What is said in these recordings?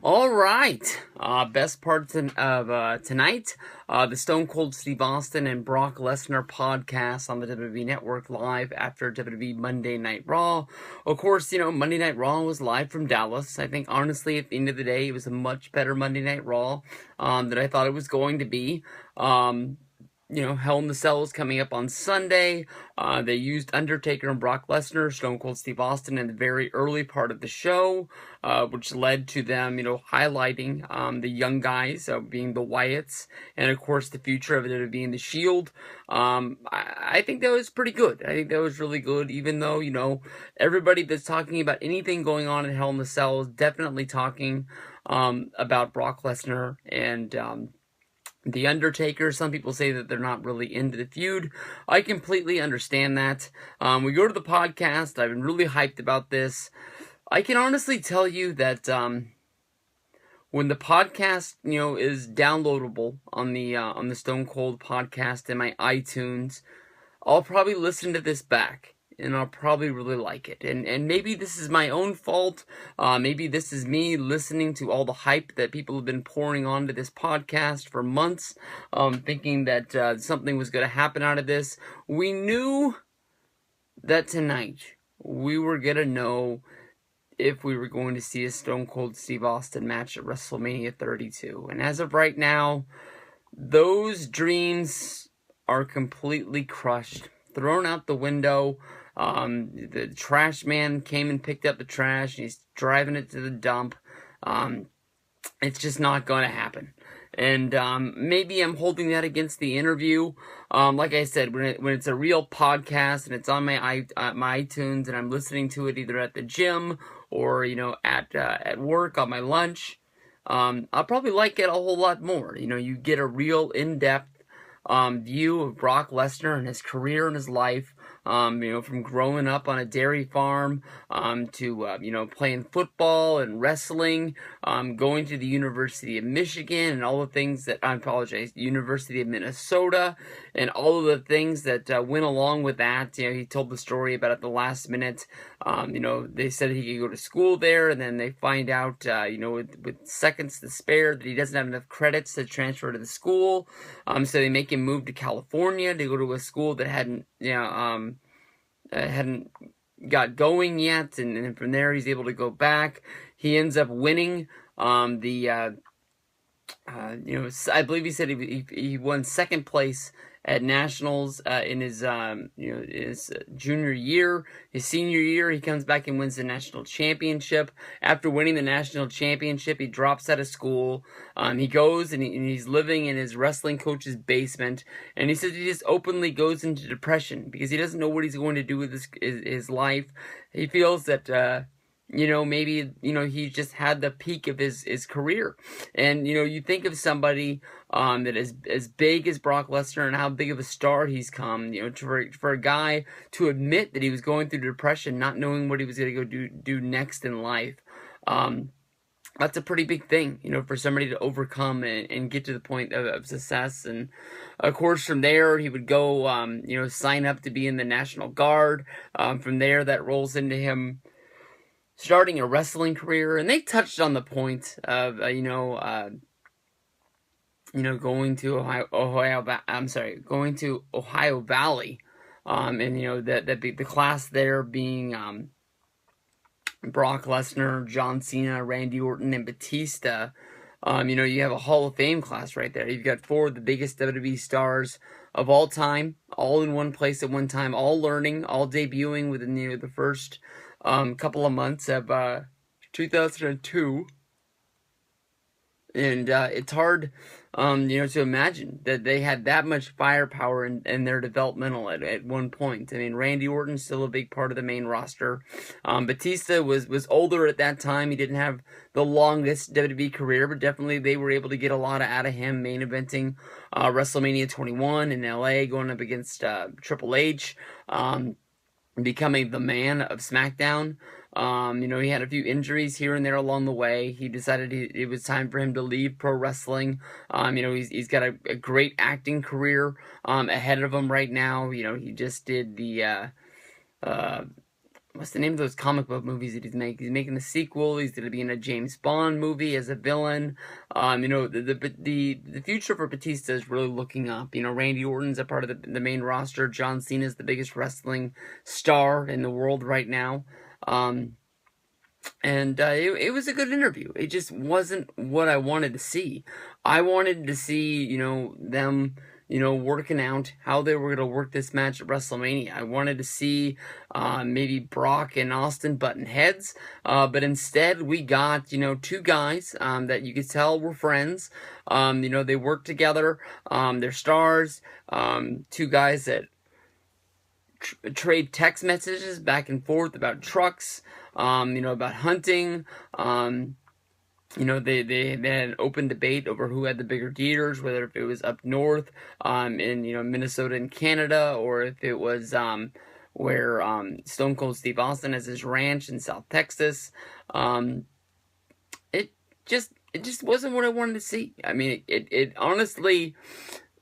All right. Best part of tonight, the Stone Cold Steve Austin and Brock Lesnar podcast on the WWE Network live after WWE Monday Night Raw. Of course, Monday Night Raw was live from Dallas. I think, honestly, at the end of the day, it was a much better Monday Night Raw than I thought it was going to be. Hell in the Cell is coming up on Sunday. They used Undertaker and Brock Lesnar, Stone Cold Steve Austin in the very early part of the show, which led to them, highlighting the young guys, being the Wyatts, and of course the future of it being the Shield. I think that was pretty good. I think that was really good, even though, everybody that's talking about anything going on in Hell in the Cell is definitely talking about Brock Lesnar and The Undertaker. Some people say that they're not really into the feud. I completely understand that. We go to the podcast. I've been really hyped about this. I can honestly tell you that when the podcast, is downloadable on the Stone Cold podcast in my iTunes, I'll probably listen to this back. And I'll probably really like it. And maybe this is my own fault. Maybe this is me listening to all the hype that people have been pouring onto this podcast for months, thinking that something was going to happen out of this. We knew that tonight we were going to know if we were going to see a Stone Cold Steve Austin match at WrestleMania 32. And as of right now, those dreams are completely crushed, thrown out the window. The trash man came and picked up the trash, and he's driving it to the dump. It's just not going to happen. And maybe I'm holding that against the interview. Like I said, when it's a real podcast and it's on my iTunes and I'm listening to it either at the gym or at work on my lunch, I'll probably like it a whole lot more. You get a real in-depth view of Brock Lesnar and his career and his life. From growing up on a dairy farm, to, playing football and wrestling, going to the University of Michigan and all the things that, University of Minnesota, and all of the things that went along with that. He told the story about at the last minute, they said he could go to school there, and then they find out, with seconds to spare that he doesn't have enough credits to transfer to the school, so they make him move to California to go to a school that hadn't got going yet, and then from there he's able to go back. He ends up winning I believe he said he won second place at nationals in his his junior year. His senior year, he comes back and wins the national championship. After winning the national championship, he drops out of school. He goes and he's living in his wrestling coach's basement, and he says he just openly goes into depression because he doesn't know what he's going to do with his life. He feels that maybe, he just had the peak of his career. And, you think of somebody that is as big as Brock Lesnar and how big of a star he's come, for a guy to admit that he was going through depression, not knowing what he was going to go do next in life. That's a pretty big thing, for somebody to overcome and get to the point of success. And, of course, from there, he would go, sign up to be in the National Guard. From there, that rolls into him starting a wrestling career, and they touched on the point of going to Ohio Valley, and the class there being Brock Lesnar, John Cena, Randy Orton, and Batista. You have a Hall of Fame class right there. You've got four of the biggest WWE stars of all time, all in one place at one time, all learning, all debuting within the first couple of months of 2002. And it's hard, to imagine that they had that much firepower in their developmental at one point. I mean, Randy Orton's still a big part of the main roster. Batista was older at that time. He didn't have the longest WWE career, but definitely they were able to get a lot out of him, main eventing WrestleMania 21 in LA, going up against Triple H, becoming the man of SmackDown. He had a few injuries here and there along the way. He decided it was time for him to leave pro wrestling. He's got a great acting career ahead of him right now. He just did the what's the name of those comic book movies that he's making? He's making the sequel. He's going to be in a James Bond movie as a villain. The future for Batista is really looking up. Randy Orton's a part of the main roster. John Cena is the biggest wrestling star in the world right now. It was a good interview. It just wasn't what I wanted to see. I wanted to see, them, working out how they were going to work this match at WrestleMania. I wanted to see maybe Brock and Austin button heads, but instead we got, two guys that you could tell were friends. They worked together. They're stars. Two guys that trade text messages back and forth about trucks, about hunting. They had an open debate over who had the bigger gears, whether if it was up north, in, Minnesota and Canada, or if it was, where, Stone Cold Steve Austin has his ranch in South Texas. It just wasn't what I wanted to see. I mean, it honestly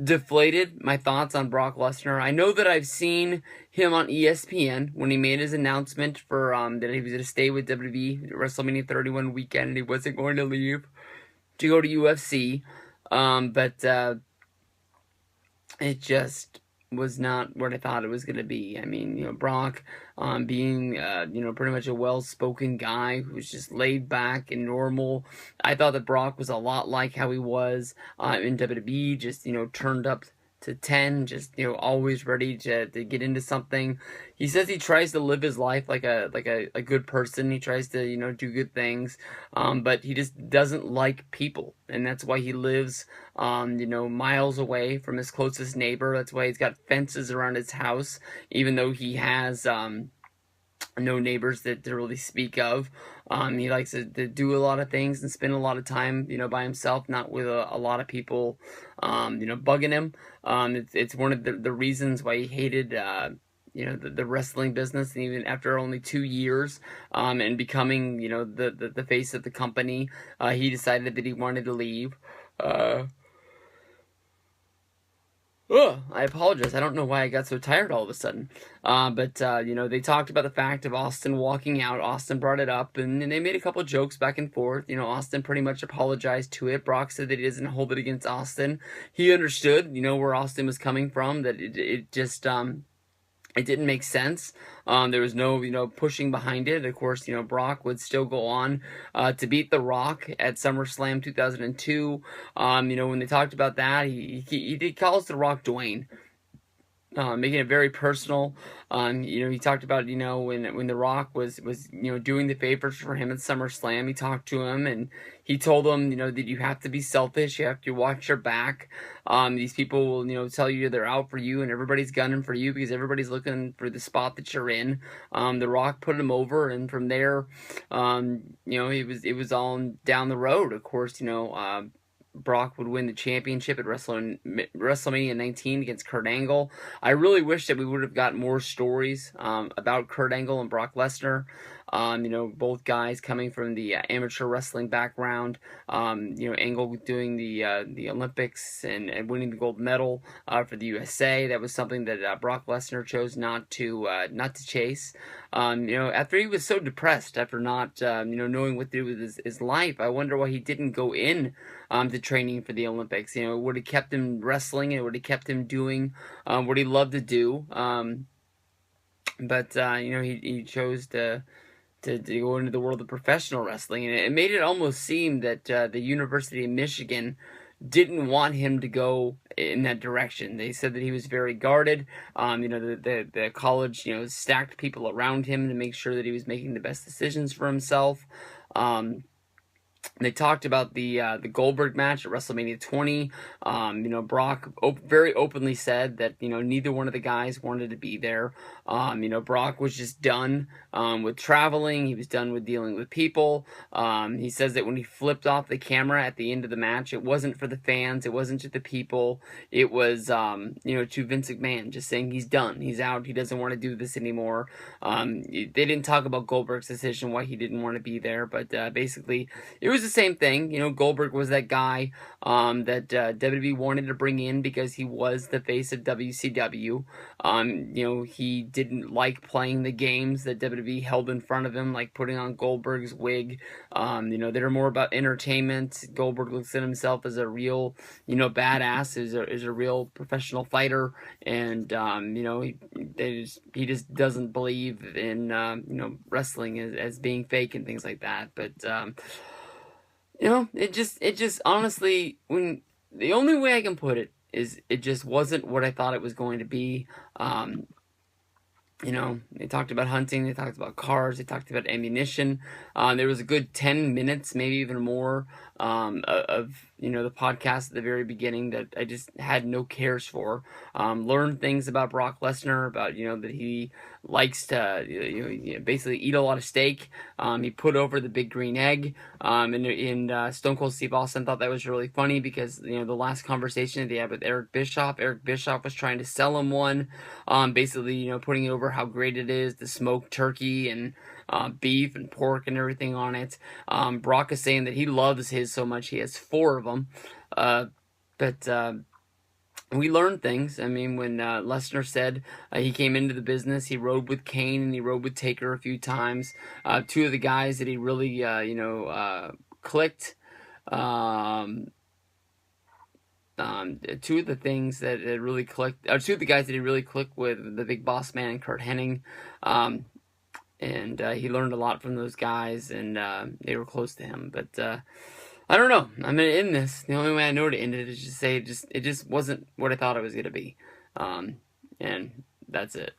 deflated my thoughts on Brock Lesnar. I know that I've seen him on ESPN when he made his announcement for that he was going to stay with WWE WrestleMania 31 weekend and he wasn't going to leave to go to UFC. But it just was not what I thought it was going to be. I mean, Brock being, pretty much a well-spoken guy who was just laid back and normal. I thought that Brock was a lot like how he was in WWE, just, turned up to 10, just, always ready to get into something. He says he tries to live his life like a good person. He tries to, do good things, but he just doesn't like people, and that's why he lives, miles away from his closest neighbor. That's why he's got fences around his house, even though he has, no neighbors that to really speak of. He likes to do a lot of things and spend a lot of time, by himself, not with a lot of people, bugging him. It's one of the reasons why he hated, the wrestling business, and even after only 2 years, and becoming, the face of the company, he decided that he wanted to leave. I apologize. I don't know why I got so tired all of a sudden. But they talked about the fact of Austin walking out. Austin brought it up, and they made a couple jokes back and forth. Austin pretty much apologized to it. Brock said that he doesn't hold it against Austin. He understood, where Austin was coming from, that it just, it didn't make sense. There was no, pushing behind it. Of course, Brock would still go on to beat The Rock at SummerSlam 2002. When they talked about that, he calls The Rock Dwayne, making it very personal. He talked about, when The Rock was doing the favors for him at SummerSlam, he talked to him and he told him, that you have to be selfish, you have to watch your back. These people will, tell you they're out for you and everybody's gunning for you because everybody's looking for the spot that you're in. The Rock put him over, and from there, it was all down the road. Of course, Brock would win the championship at WrestleMania 19 against Kurt Angle. I really wish that we would have got more stories about Kurt Angle and Brock Lesnar. Both guys coming from the amateur wrestling background. Angle doing the Olympics and winning the gold medal for the USA. That was something that Brock Lesnar chose not to chase. After he was so depressed after not knowing what to do with his life, I wonder why he didn't go in to training for the Olympics. It would have kept him wrestling, and it would have kept him doing what he loved to do. But he chose to go into the world of professional wrestling, and it made it almost seem that the University of Michigan didn't want him to go in that direction. They said that he was very guarded. The college, stacked people around him to make sure that he was making the best decisions for himself. They talked about the Goldberg match at WrestleMania 20. Brock very openly said that, neither one of the guys wanted to be there. Brock was just done with traveling. He was done with dealing with people. He says that when he flipped off the camera at the end of the match, it wasn't for the fans. It wasn't to the people. It was, to Vince McMahon, just saying he's done. He's out. He doesn't want to do this anymore. They didn't talk about Goldberg's decision, why he didn't want to be there, but basically, it was a the same thing. Goldberg was that guy that WWE wanted to bring in because he was the face of WCW. He didn't like playing the games that WWE held in front of him, like putting on Goldberg's wig. They're more about entertainment. Goldberg looks at himself as a real, badass, is a real professional fighter, and he just doesn't believe in wrestling as being fake and things like that. But it just honestly, when the only way I can put it is, it just wasn't what I thought it was going to be. They talked about hunting, they talked about cars, they talked about ammunition. There was a good 10 minutes, maybe even more, of the podcast at the very beginning that I just had no cares for. Learned things about Brock Lesnar, about, that he likes to basically eat a lot of steak. He put over the big green egg. And Stone Cold Steve Austin thought that was really funny because, the last conversation that he had with Eric Bischoff was trying to sell him one, basically, putting it over how great it is, the smoked turkey and beef and pork and everything on it. Brock is saying that he loves his so much he has 4 of them. But we learned things. I mean, when Lesnar said he came into the business, he rode with Kane and he rode with Taker a few times. 2 of the guys that he really, clicked. 2 of the things that really clicked, 2 of the guys that he really clicked with, the Big Boss Man and Kurt Hennig. And he learned a lot from those guys, and they were close to him. But I don't know. I'm gonna end this. The only way I know to end it is just say it just wasn't what I thought it was gonna be. And that's it.